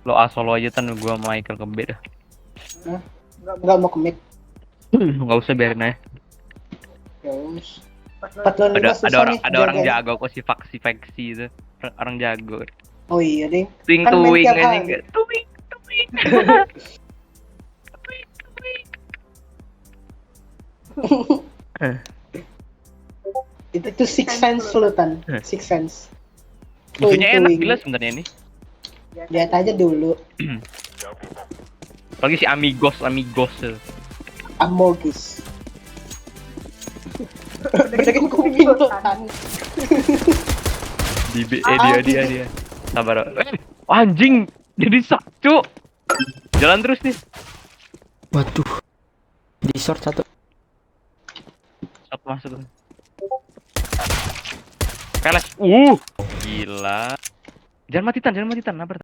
Lo A solo aja tan gua sama Michael ke B dah. Enggak mau commit. Enggak usah biarin aja. Ya wis. 4 lawan 5 susah nih. Ada orang jaganya. jago kok si faksi itu. Orang jago. Oh iya deh. Twing Kan main twing tiap anjing. hari. Twing. Itu Six Sense lu Tan. Six Sense. Musuhnya enak Twing. gila sebenarnya ini. Lihat aja dulu. Apalagi si Amigos. Amogis. Bedakin kuping tuh Tan. Di B, dia. Sabar. Anjing, jadi sakcu. Jalan terus nih. Waduh. Di short satu. Satu masuk. Peles. Gila. Jangan mati tan, nabar.